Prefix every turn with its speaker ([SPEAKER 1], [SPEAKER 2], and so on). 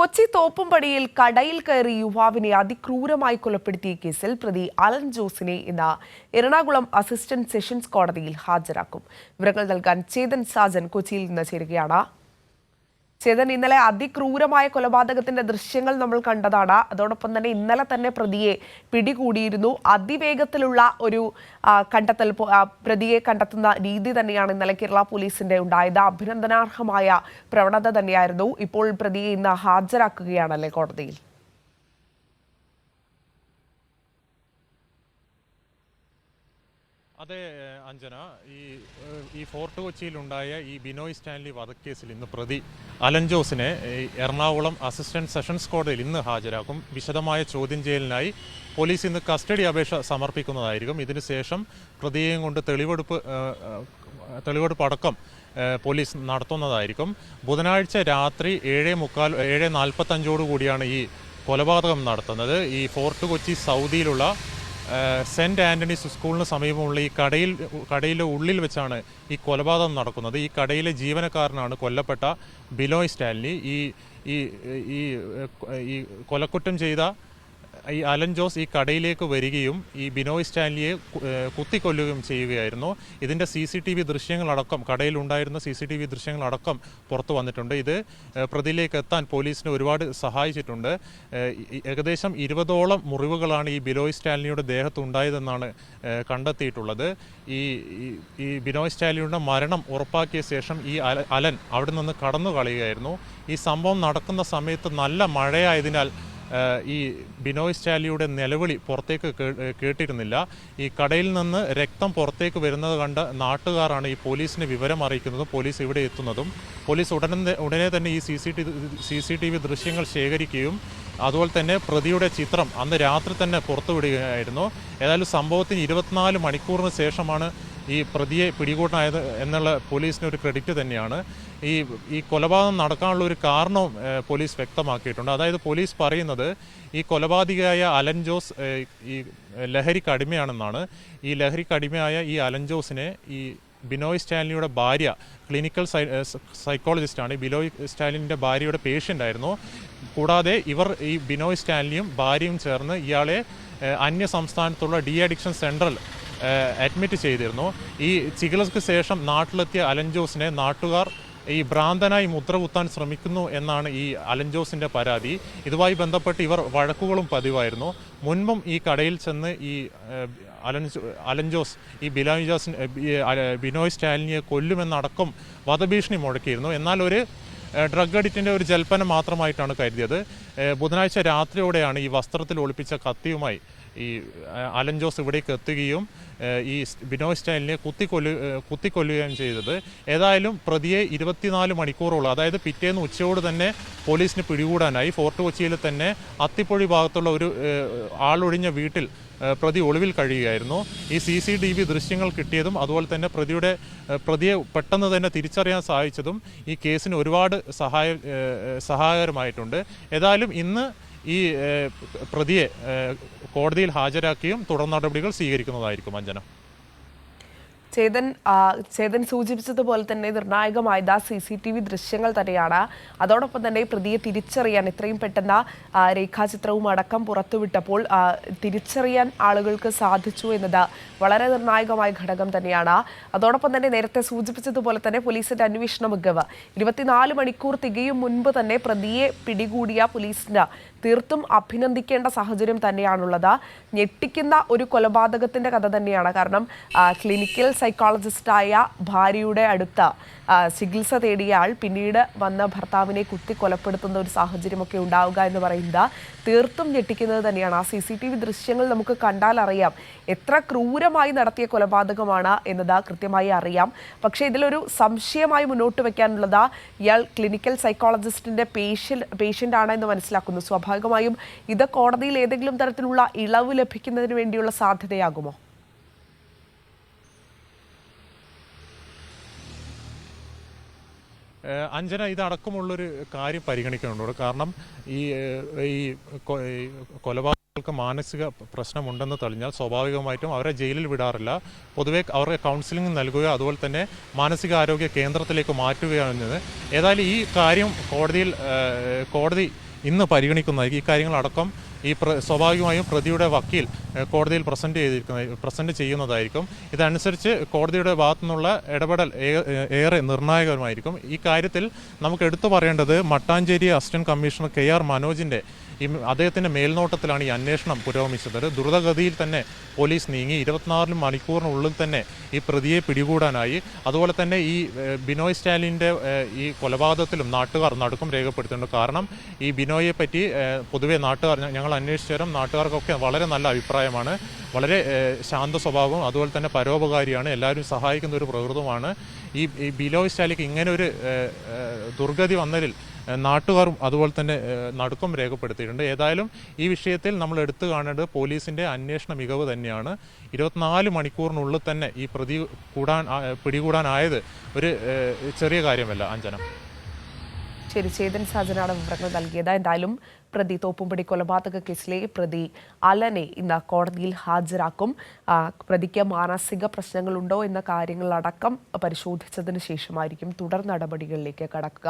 [SPEAKER 1] കൊച്ചി തോപ്പുംപടിയിൽ കടയിൽ കയറി യുവാവിനെ അതിക്രൂരമായി കൊലപ്പെടുത്തിയ കേസിൽ പ്രതി അലൻ ജോസിനെ ഇന്ന് എറണാകുളം അസിസ്റ്റന്റ് സെഷൻസ് കോടതിയിൽ ഹാജരാക്കും. വിവരങ്ങൾ നൽകാൻ ചേതൻ സാജൻ കൊച്ചിയിൽ നിന്ന് ചേരുകയാണ്. ചേതൻ, ഇന്നലെ അതിക്രൂരമായ കൊലപാതകത്തിന്റെ ദൃശ്യങ്ങൾ നമ്മൾ കണ്ടതാണ്. അതോടൊപ്പം തന്നെ ഇന്നലെ തന്നെ പ്രതിയെ പിടികൂടിയിരുന്നു. അതിവേഗത്തിലുള്ള ഒരു കണ്ടെത്തൽ, പ്രതിയെ കണ്ടെത്തുന്ന രീതി തന്നെയാണ് ഇന്നലെ കേരള പോലീസിന്റെ ഉണ്ടായത്. അഭിനന്ദനാർഹമായ പ്രവണത തന്നെയായിരുന്നു. ഇപ്പോൾ പ്രതിയെ ഇന്ന് ഹാജരാക്കുകയാണല്ലേ കോടതിയിൽ?
[SPEAKER 2] അതെ അഞ്ജന, ഈ ഫോർട്ട് കൊച്ചിയിലുണ്ടായ ഈ ബിനോയ് സ്റ്റാൻലി വധക്കേസിൽ ഇന്ന് പ്രതി അലൻ ജോസിനെ എറണാകുളം അസിസ്റ്റന്റ് സെഷൻസ് കോടതിയിൽ ഇന്ന് ഹാജരാക്കും. വിശദമായ ചോദ്യം ചെയ്യലിനായി പോലീസ് ഇന്ന് കസ്റ്റഡി അപേക്ഷ സമർപ്പിക്കുന്നതായിരിക്കും. ഇതിനുശേഷം പ്രതിയെയും കൊണ്ട് തെളിവെടുപ്പ് അടക്കം പോലീസ് നടത്തുന്നതായിരിക്കും. ബുധനാഴ്ച രാത്രി 7:45 കൂടിയാണ് ഈ കൊലപാതകം നടത്തുന്നത്. ഈ ഫോർട്ട് കൊച്ചി സൗദിയിലുള്ള സെൻറ്റ് ആൻ്റണീസ് സ്കൂളിന് സമീപമുള്ള ഈ കടയിലെ ഉള്ളിൽ വെച്ചാണ് ഈ കൊലപാതകം നടക്കുന്നത്. ഈ കടയിലെ ജീവനക്കാരനാണ് കൊല്ലപ്പെട്ട ബിനോയ് സ്റ്റാൻലി. ഈ കൊലക്കുറ്റം ചെയ്ത ഈ അലൻ ജോസ് ഈ കടയിലേക്ക് വരികയും ഈ ബിനോയ് സ്റ്റാൻലിയെ കുത്തിക്കൊല്ലുകയും ചെയ്യുകയായിരുന്നു. ഇതിൻ്റെ CCTV ദൃശ്യങ്ങളടക്കം, കടയിലുണ്ടായിരുന്ന CCTV ദൃശ്യങ്ങളടക്കം പുറത്തു വന്നിട്ടുണ്ട്. ഇത് പ്രതിയിലേക്ക് എത്താൻ പോലീസിനെ ഒരുപാട് സഹായിച്ചിട്ടുണ്ട്. ഏകദേശം 20ഓളം മുറിവുകളാണ് ഈ ബിനോയ് സ്റ്റാൻലിയുടെ ദേഹത്തുണ്ടായതെന്നാണ് കണ്ടെത്തിയിട്ടുള്ളത്. ഈ ബിനോയ് സ്റ്റാൻലിയുടെ മരണം ഉറപ്പാക്കിയ ശേഷം ഈ അലൻ അവിടെ നിന്ന് കടന്നു കളയുകയായിരുന്നു. ഈ സംഭവം നടക്കുന്ന സമയത്ത് നല്ല മഴയായതിനാൽ ഈ ബിനോയ് സ്റ്റാൻലിയുടെ നിലവിളി പുറത്തേക്ക് കേട്ടിരുന്നില്ല. ഈ കടയിൽ നിന്ന് രക്തം പുറത്തേക്ക് വരുന്നത് കണ്ട നാട്ടുകാരാണ് ഈ പോലീസിനെ വിവരം അറിയിക്കുന്നതും പോലീസ് ഇവിടെ എത്തുന്നതും. പോലീസ് ഉടനെ തന്നെ ഈ CCTV ദൃശ്യങ്ങൾ ശേഖരിക്കുകയും അതുപോലെ തന്നെ പ്രതിയുടെ ചിത്രം അന്ന് രാത്രി തന്നെ പുറത്തുവിടുകയായിരുന്നു. ഏതായാലും സംഭവത്തിന് 24 മണിക്കൂറിന് ശേഷമാണ് ഈ പ്രതിയെ പിടികൂടായത് എന്നുള്ള പോലീസിന് ഒരു ക്രെഡിറ്റ് തന്നെയാണ്. ഈ കൊലപാതകം നടക്കാനുള്ള ഒരു കാരണവും പോലീസ് വ്യക്തമാക്കിയിട്ടുണ്ട്. അതായത് പോലീസ് പറയുന്നത് ഈ കൊലപാതകയായ അലൻ ജോസ് ഈ ലഹരിക്ക് അടിമയാണെന്നാണ്. ഈ ലഹരിക്ക് അടിമയായ ഈ അലൻ ജോസിനെ ഈ ബിനോയ് സ്റ്റാൻലിയുടെ ഭാര്യ ക്ലിനിക്കൽ സൈക്കോളജിസ്റ്റാണ്. ബിനോയ് സ്റ്റാൻലിൻ്റെ ഭാര്യയുടെ പേഷ്യൻ്റ് ആയിരുന്നു. കൂടാതെ ഈ ബിനോയ് സ്റ്റാൻലിയും ഭാര്യയും ചേർന്ന് ഇയാളെ അന്യ സംസ്ഥാനത്തുള്ള ഡി അഡിക്ഷൻ സെൻറ്ററിൽ അഡ്മിറ്റ് ചെയ്തിരുന്നു. ഈ ചികിത്സയ്ക്ക് ശേഷം നാട്ടിലെത്തിയ അലൻ ജോസിനെ നാട്ടുകാർ ഈ ഭ്രാന്തനായി മുദ്രകുത്താൻ ശ്രമിക്കുന്നു എന്നാണ് ഈ അലൻ ജോസിൻ്റെ പരാതി. ഇതുമായി ബന്ധപ്പെട്ട് ഇവർ വഴക്കുകളും പതിവായിരുന്നു. മുൻപും ഈ കടയിൽ ചെന്ന് ഈ അലൻ ജോസ് ഈ ബിനോയ് സ്റ്റാലിനിയെ കൊല്ലുമെന്നടക്കം വധഭീഷണി മുഴക്കിയിരുന്നു. എന്നാൽ ഒരു ഡ്രഗ് അഡിക്റ്റിൻ്റെ ഒരു ജൽപ്പനം മാത്രമായിട്ടാണ് കരുതിയത്. ബുധനാഴ്ച രാത്രിയോടെയാണ് ഈ വസ്ത്രത്തിൽ ഒളിപ്പിച്ച കത്തിയുമായി ഈ അലൻ ജോസ് ഇവിടേക്ക് എത്തുകയും ഈ ബിനോയ് സ്റ്റാലിനെ കുത്തിക്കൊല്ലുകയും ചെയ്തത്. ഏതായാലും പ്രതിയെ 24 മണിക്കൂറോളം, അതായത് പിറ്റേന്ന് ഉച്ചയോട് തന്നെ പോലീസിന് പിടികൂടാനായി. ഫോർട്ട് കൊച്ചിയിൽ തന്നെ അത്തിപ്പൊഴി ഭാഗത്തുള്ള ഒരു ആളൊഴിഞ്ഞ വീട്ടിൽ പ്രതി ഒളിവിൽ കഴിയുകയായിരുന്നു. ഈ CCTV ദൃശ്യങ്ങൾ കിട്ടിയതും അതുപോലെ തന്നെ പ്രതിയെ പെട്ടെന്ന് തന്നെ തിരിച്ചറിയാൻ സഹായിച്ചതും ഈ കേസിന് ഒരുപാട് സഹായകരമായിട്ടുണ്ട്. ഏതായാലും ഇന്ന് ഈ പ്രതിയെ കോടതിയിൽ ഹാജരാക്കിയും തുടർ നടപടികൾ സ്വീകരിക്കുന്നതായിരിക്കും. അഞ്ജന,
[SPEAKER 1] ചേതൻ സൂചിപ്പിച്ചതുപോലെ തന്നെ നിർണായകമായത് CCTV ദൃശ്യങ്ങൾ തന്നെയാണ്. അതോടൊപ്പം തന്നെ പ്രതിയെ തിരിച്ചറിയാൻ എത്രയും പെട്ടെന്ന് രേഖാചിത്രവും അടക്കം പുറത്തുവിട്ടപ്പോൾ തിരിച്ചറിയാൻ ആളുകൾക്ക് സാധിച്ചു എന്നത് വളരെ നിർണായകമായ ഘടകം തന്നെയാണ്. അതോടൊപ്പം തന്നെ നേരത്തെ സൂചിപ്പിച്ചതുപോലെ തന്നെ പോലീസിന്റെ അന്വേഷണ മികവ് 24 മണിക്കൂർ തികയും മുൻപ് തന്നെ പ്രതിയെ പിടികൂടിയ പോലീസിന് തീർത്തും അഭിനന്ദിക്കേണ്ട സാഹചര്യം തന്നെയാണുള്ളത്. ഞെട്ടിക്കുന്ന ഒരു കൊലപാതകത്തിന്റെ കഥ തന്നെയാണ്. കാരണം ക്ലിനിക്കൽ സൈക്കോളജിസ്റ്റായ ഭാര്യയുടെ അടുത്ത് ചികിത്സ തേടിയ ആൾ പിന്നീട് വന്ന ഭർത്താവിനെ കൊലപ്പെടുത്തുന്ന ഒരു സാഹചര്യമൊക്കെ ഉണ്ടാവുക എന്ന് പറയുന്നത് തീർത്തും ഞെട്ടിക്കുന്നത് തന്നെയാണ്. ആ CCTV ദൃശ്യങ്ങൾ നമുക്ക് കണ്ടാൽ അറിയാം എത്ര ക്രൂരമായി നടത്തിയ കൊലപാതകമാണ് എന്നത് കൃത്യമായി അറിയാം. പക്ഷേ ഇതിലൊരു സംശയമായി മുന്നോട്ട് വയ്ക്കാനുള്ളത് ഇയാൾ ക്ലിനിക്കൽ സൈക്കോളജിസ്റ്റിന്റെ പേഷ്യൻ്റ് ആണ് എന്ന് മനസ്സിലാക്കുന്നു. സ്വാഭാവികമായും ഇത് കോടതിയിൽ ഏതെങ്കിലും തരത്തിലുള്ള ഇളവ് ലഭിക്കുന്നതിന് വേണ്ടിയുള്ള സാധ്യതയാകുമോ?
[SPEAKER 2] അഞ്ജന, ഇതടക്കമുള്ളൊരു കാര്യം പരിഗണിക്കുന്നുണ്ട്. കാരണം ഈ കൊലപാതകങ്ങൾക്ക് മാനസിക പ്രശ്നമുണ്ടെന്ന് തെളിഞ്ഞാൽ സ്വാഭാവികമായിട്ടും അവരെ ജയിലിൽ വിടാറില്ല. പൊതുവെ അവർക്ക് കൗൺസിലിംഗ് നൽകുകയോ അതുപോലെ തന്നെ മാനസികാരോഗ്യ കേന്ദ്രത്തിലേക്ക് മാറ്റുകയാണ്. ഏതായാലും ഈ കാര്യം കോടതി ഇന്ന് പരിഗണിക്കുന്നതായിരിക്കും. ഈ കാര്യങ്ങളടക്കം സ്വാഭാവികമായും പ്രതിയുടെ വക്കീൽ കോടതിയിൽ പ്രസന്റ് ചെയ്യുന്നതായിരിക്കും. ഇതനുസരിച്ച് കോടതിയുടെ ഭാഗത്തു നിന്നുള്ള ഇടപെടൽ ഏറെ നിർണായകമായിരിക്കും. ഈ കാര്യത്തിൽ നമുക്ക് എടുത്തു പറയേണ്ടത് മട്ടാഞ്ചേരി അസിസ്റ്റന്റ് കമ്മീഷണർ KR മനോജിൻ്റെ അദ്ദേഹത്തിൻ്റെ മേൽനോട്ടത്തിലാണ് ഈ അന്വേഷണം പുരോഗമിച്ചത്. ദ്രുതഗതിയിൽ തന്നെ പോലീസ് നീങ്ങി 24 മണിക്കൂറിനുള്ളിൽ തന്നെ ഈ പ്രതിയെ പിടികൂടാനായി. അതുപോലെ തന്നെ ഈ ബിനോയ് സ്റ്റാലിൻ്റെ ഈ കൊലപാതകത്തിലും നാട്ടുകാർ നടുക്കം രേഖപ്പെടുത്തിയിട്ടുണ്ട്. കാരണം ഈ ബിനോയെ പറ്റി പൊതുവെ നാട്ടുകാർ, ഞങ്ങൾ അന്വേഷിച്ചു വരും, നാട്ടുകാർക്കൊക്കെ വളരെ നല്ല അഭിപ്രായമാണ്. വളരെ ശാന്ത സ്വഭാവം, അതുപോലെ തന്നെ പരോപകാരിയാണ്, എല്ലാവരും സഹായിക്കുന്ന ഒരു പ്രകൃതമാണ്. ഈ ബിനോയ് സ്റ്റാലിക്ക് ഇങ്ങനെ ഒരു ദുർഗതി വന്നതിൽ നാട്ടുകാരും അതുപോലെ തന്നെ നടുക്കം രേഖപ്പെടുത്തിയിട്ടുണ്ട്. ഏതായാലും ഈ വിഷയത്തിൽ നമ്മൾ എടുത്തു കാണേണ്ടത് പോലീസിൻ്റെ അന്വേഷണ മികവ് തന്നെയാണ്. 24 മണിക്കൂറിനുള്ളിൽ തന്നെ ഈ പിടികൂടാനായത് ഒരു ചെറിയ കാര്യമല്ല. അഞ്ജന.
[SPEAKER 1] ശരി, ചേതൻ സാജനാണ് വിവരങ്ങൾ നൽകിയത്. എന്തായാലും പ്രതി തോപ്പുംപടി കൊലപാതക കേസിലെ പ്രതി അലനെ ഇന്ന് കോടതിയിൽ ഹാജരാക്കും. പ്രതിക്ക് മാനസിക പ്രശ്നങ്ങളുണ്ടോ എന്ന കാര്യങ്ങളടക്കം പരിശോധിച്ചതിന് ശേഷമായിരിക്കും തുടർ നടപടികളിലേക്ക് കടക്കുക.